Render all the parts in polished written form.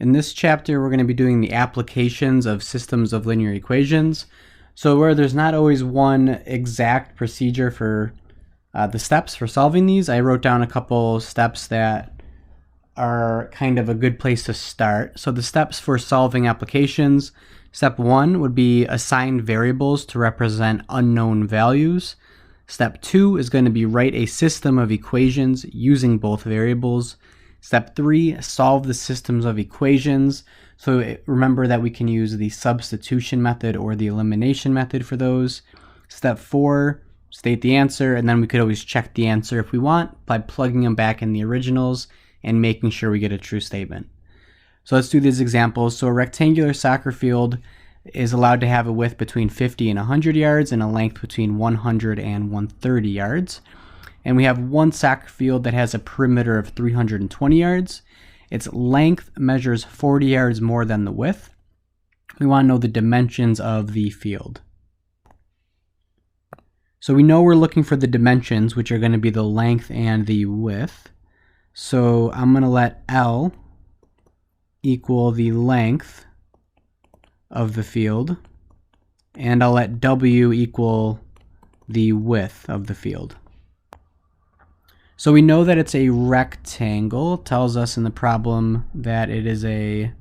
In this chapter, we're going to be doing the applications of systems of linear equations. So where there's not always one exact procedure for the steps for solving these, I wrote down a couple steps that are kind of a good place to start. So the steps for solving applications, step 1 would be assign variables to represent unknown values. Step 2 is going to be write a system of equations using both variables. Step 3, solve the systems of equations. So remember that we can use the substitution method or the elimination method for those. Step 4, state the answer, and then we could always check the answer if we want by plugging them back in the originals and making sure we get a true statement. So let's do these examples. So a rectangular soccer field is allowed to have a width between 50 and 100 yards and a length between 100 and 130 yards. And we have one soccer field that has a perimeter of 320 yards. Its length measures 40 yards more than the width. We want to know the dimensions of the field. So we know we're looking for the dimensions, which are going to be the length and the width. So I'm going to let L equal the length of the field, and I'll let W equal the width of the field. So we know that it's a rectangle. It tells us in the problem that it is a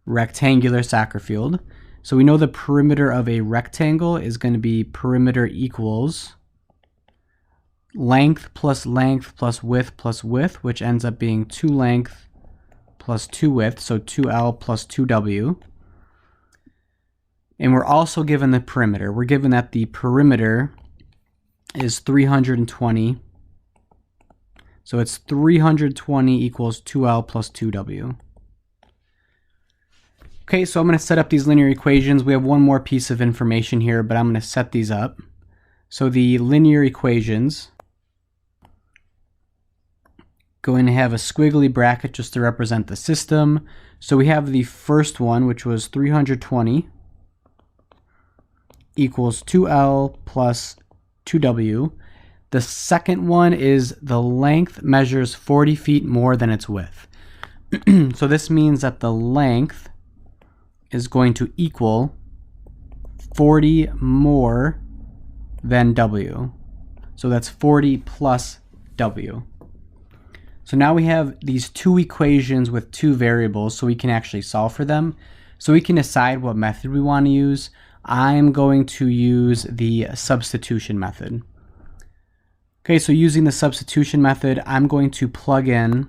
rectangular soccer field. So we know the perimeter of a rectangle is going to be perimeter equals length plus width, which ends up being 2 length plus 2 width, so 2L plus 2W. And we're also given the perimeter. We're given that the perimeter is 320. So it's 320 equals 2L plus 2W. Okay, so I'm going to set up these linear equations. We have one more piece of information here, but I'm going to set these up. So the linear equations, going to have a squiggly bracket just to represent the system. So we have the first one, which was 320 equals 2L plus 2W. The second one is the length measures 40 feet more than its width. So this means that the length is going to equal 40 more than W. So that's 40 plus W. So now we have these two equations with two variables, so we can actually solve for them. So we can decide what method we want to use. I'm going to use the substitution method. Okay, so using the substitution method, I'm going to plug in,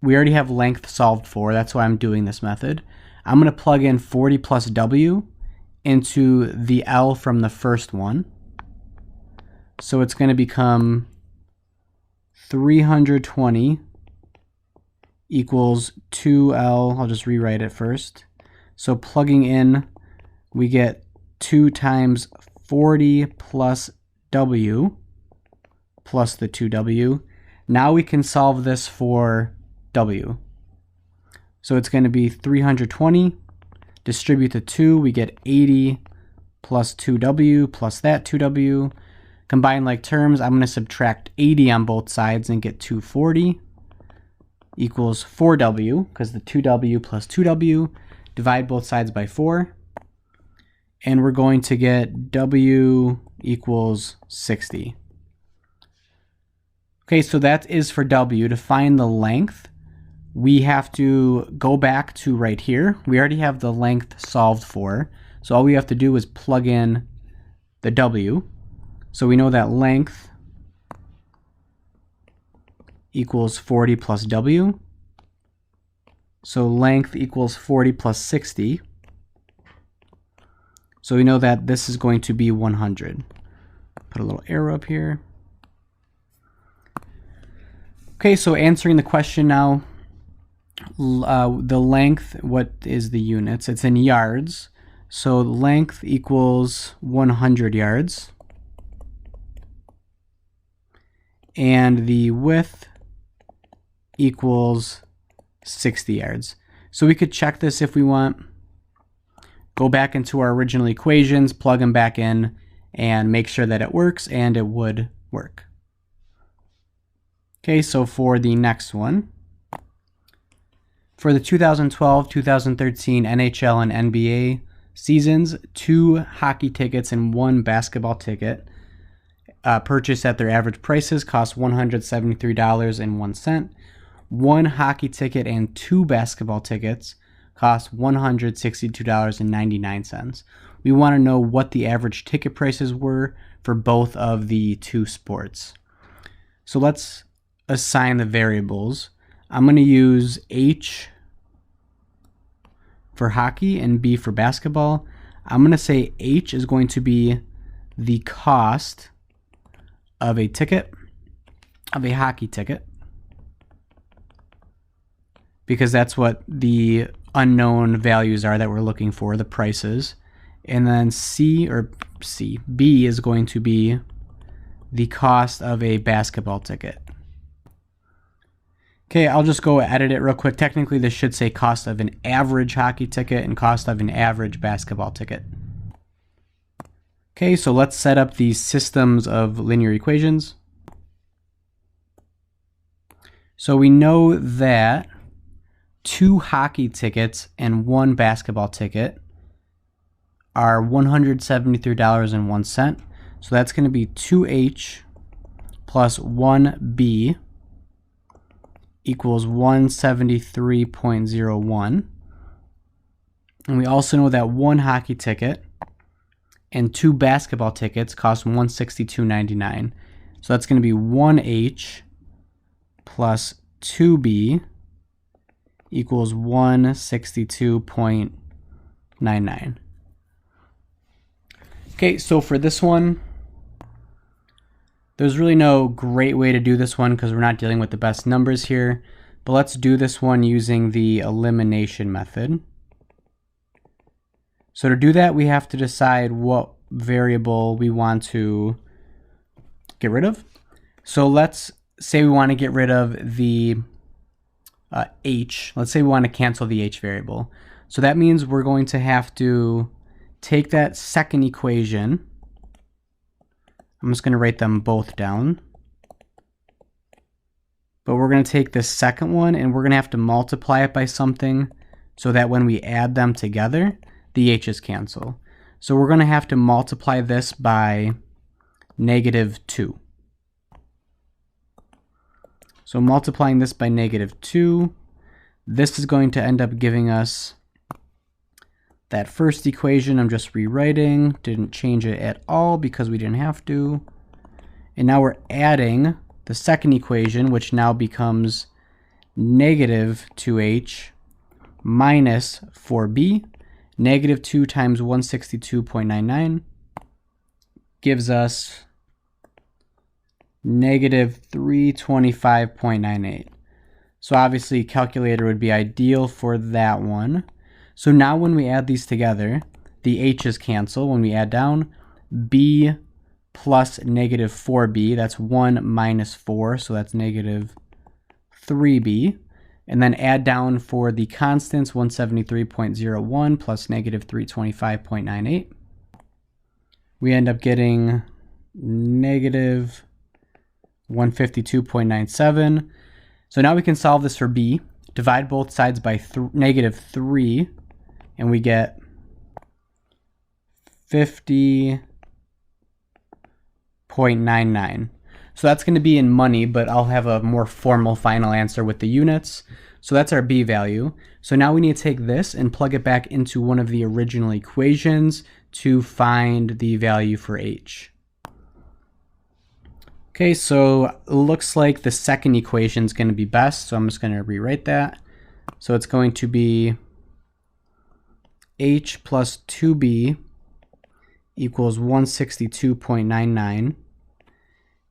we already have length solved for, that's why I'm doing this method. I'm going to plug in 40 plus W into the L from the first one. So it's going to become 320 equals 2L, I'll just rewrite it first. So plugging in, we get 2 times 40 plus W plus the 2W. Now we can solve this for W. So it's going to be 320, distribute the 2, we get 80 plus 2W plus that 2W. Combine like terms, I'm going to subtract 80 on both sides and get 240 equals 4W, because the 2W plus 2W, divide both sides by 4, and we're going to get W equals 60. Okay, so that is for W. To find the length, we have to go back to right here. We already have the length solved for, so all we have to do is plug in the W. So we know that length equals 40 plus W. So length equals 40 plus 60. So we know that this is going to be 100. Put a little arrow up here. Okay, so answering the question now, the length, what is the units? It's in yards. So length equals 100 yards. And the width equals 60 yards. So we could check this if we want. Go back into our original equations, plug them back in, and make sure that it works, and it would work. Okay, so for the next one, For the 2012-2013 NHL and NBA seasons, 2 hockey tickets and 1 basketball ticket purchased at their average prices cost $173.01. 1 hockey ticket and 2 basketball tickets cost $162.99. We want to know what the average ticket prices were for both of the 2 sports. So let's assign the variables. I'm going to use H for hockey and B for basketball. I'm going to say H is going to be the cost of a ticket, of a hockey ticket, because that's what the unknown values are that we're looking for, the prices. And then B is going to be the cost of a basketball ticket. Okay, I'll just go edit it real quick. Technically, this should say cost of an average hockey ticket and cost of an average basketball ticket. Okay, so let's set up these systems of linear equations. So we know that 2 hockey tickets and 1 basketball ticket are $173.01. So that's going to be 2H plus 1B equals 173.01. And we also know that 1 hockey ticket and 2 basketball tickets cost $162.99. So that's going to be 1H plus 2B equals 162.99. Okay, so for this one, there's really no great way to do this one because we're not dealing with the best numbers here, but let's do this one using the elimination method. So to do that, we have to decide what variable we want to get rid of. So let's say we want to get rid of the H. Let's say we want to cancel the H variable. So that means we're going to have to take that second equation. I'm just going to write them both down. But we're going to take this second one and we're going to have to multiply it by something so that when we add them together, the H's cancel. So we're going to have to multiply this by -2. So multiplying this by -2, this is going to end up giving us that first equation. I'm just rewriting, didn't change it at all because we didn't have to. And now we're adding the second equation, which now becomes -2H minus 4B. -2 times 162.99 gives us -325.98. So obviously calculator would be ideal for that one. So now when we add these together, the H's cancel when we add down. B plus -4B, that's 1 minus 4, so that's -3B. And then add down for the constants, 173.01 plus -325.98. We end up getting -152.97. So now we can solve this for B. Divide both sides by -3, and we get 50.99. So that's going to be in money, but I'll have a more formal final answer with the units. So that's our B value. So now we need to take this and plug it back into one of the original equations to find the value for H. Okay, so it looks like the second equation is going to be best, so I'm just going to rewrite that. So it's going to be H plus 2B equals 162.99.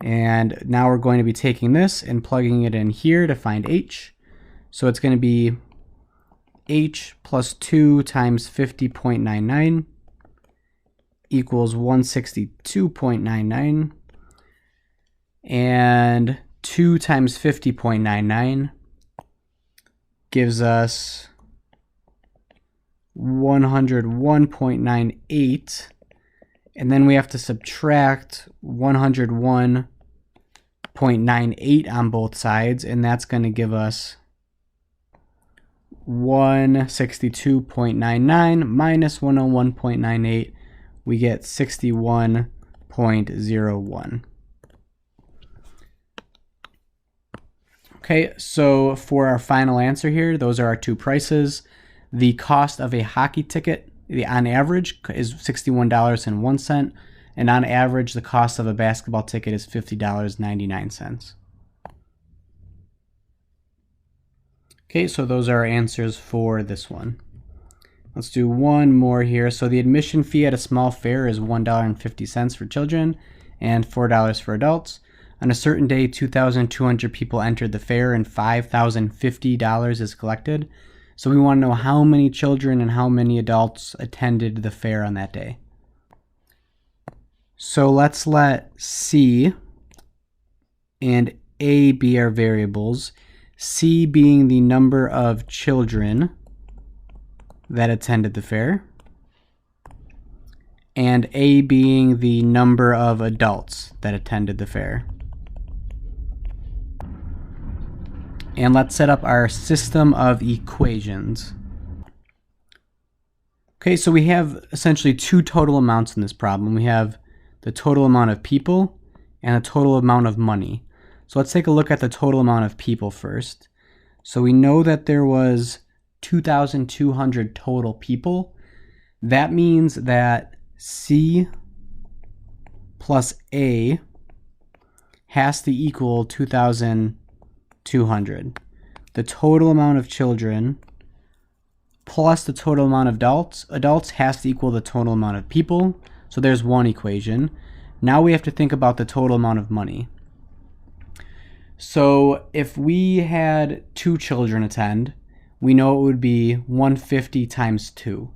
And now we're going to be taking this and plugging it in here to find H. So it's going to be H plus 2 times 50.99 equals 162.99. And 2 times 50.99 gives us 101.98. And then we have to subtract 101.98 on both sides, and that's going to give us 162.99 minus 101.98, we get 61.01. Okay, so for our final answer here, those are our two prices. The cost of a hockey ticket, on average, is $61.01, and on average, the cost of a basketball ticket is $50.99. Okay, so those are our answers for this one. Let's do one more here. So the admission fee at a small fair is $1.50 for children and $4 for adults. On a certain day, 2,200 people entered the fair and $5,050 is collected. So we want to know how many children and how many adults attended the fair on that day. So let's let C and A be our variables. C being the number of children that attended the fair, and A being the number of adults that attended the fair. And let's set up our system of equations. Okay, so we have essentially two total amounts in this problem. We have the total amount of people and the total amount of money. So let's take a look at the total amount of people first. So we know that there was 2,200 total people. That means that C plus A has to equal 2,200. The total amount of children plus the total amount of adults has to equal the total amount of people. So there's one equation. Now we have to think about the total amount of money. So if we had 2 children attend, we know it would be 150 times 2.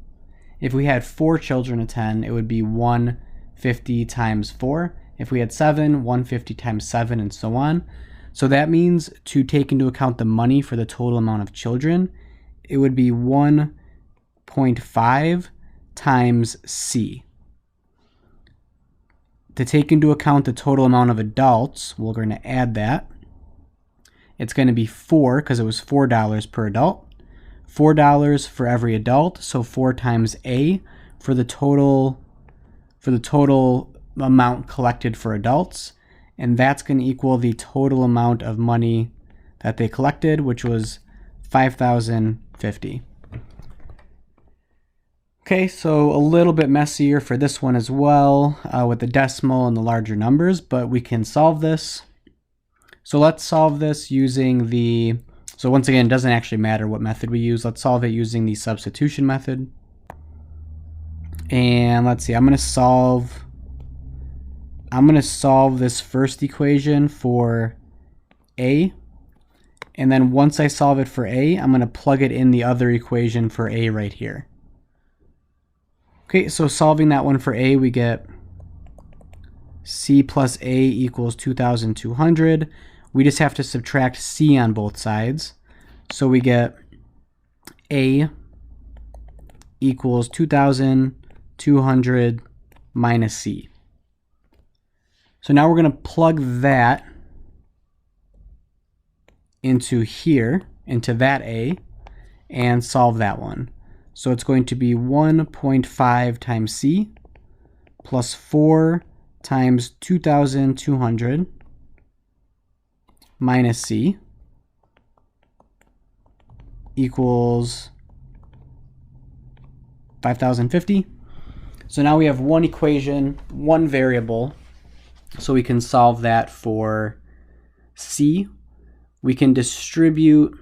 If we had 4 children attend, it would be 150 times 4. If we had 7, 150 times 7, and so on. So that means to take into account the money for the total amount of children, it would be 1.5 times C. To take into account the total amount of adults, we're going to add that. It's going to be 4 because it was $4 per adult. $4 for every adult, so 4 times A for the total amount collected for adults, and that's going to equal the total amount of money that they collected, which was $5,050. Okay, so a little bit messier for this one as well with the decimal and the larger numbers, but we can solve this. So let's solve this using so once again, it doesn't actually matter what method we use. Let's solve it using the substitution method. And let's see, I'm going to solve this first equation for A. And then once I solve it for A, I'm going to plug it in the other equation for A right here. Okay, so solving that one for A, we get C plus A equals 2,200. We just have to subtract C on both sides. So we get A equals 2,200 minus C. So now we're going to plug that into here, into that A, and solve that one. So it's going to be 1.5 times C plus 4 times 2,200 minus C equals 5,050. So now we have one equation, one variable, so we can solve that for C. We can distribute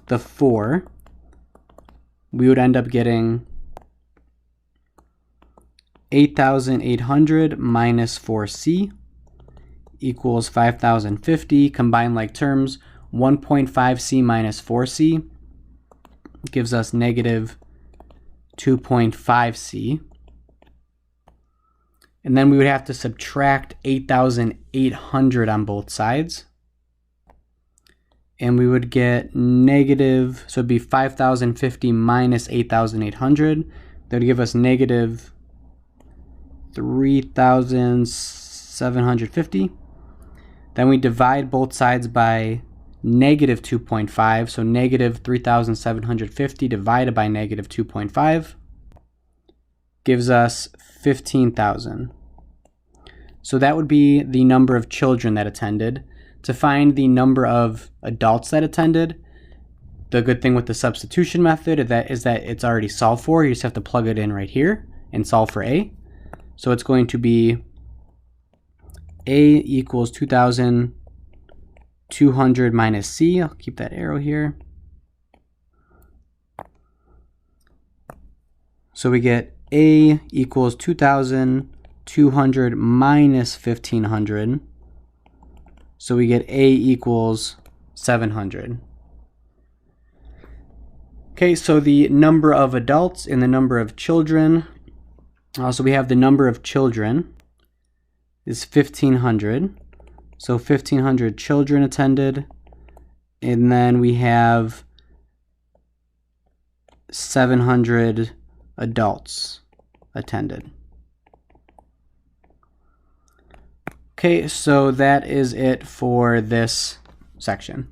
the 4. We would end up getting 8,800 minus 4C equals 5,050. Combine like terms, 1.5C minus 4C gives us negative 2.5C. And then we would have to subtract 8,800 on both sides. And we would get negative, so it'd be 5,050 minus 8,800. That would give us negative 3,750. Then we divide both sides by negative 2.5. So negative 3,750 divided by negative 2.5 gives us 15,000. So that would be the number of children that attended. To find the number of adults that attended, the good thing with the substitution method is that it's already solved for. You just have to plug it in right here and solve for A. So it's going to be A equals 2,200 minus C. I'll keep that arrow here. So we get A equals 2,200 minus 1,500. So we get A equals 700. Okay, so the number of adults and the number of children. So we have the number of children is 1,500. So 1,500 children attended. And then we have 700 adults attended. Okay, so that is it for this section.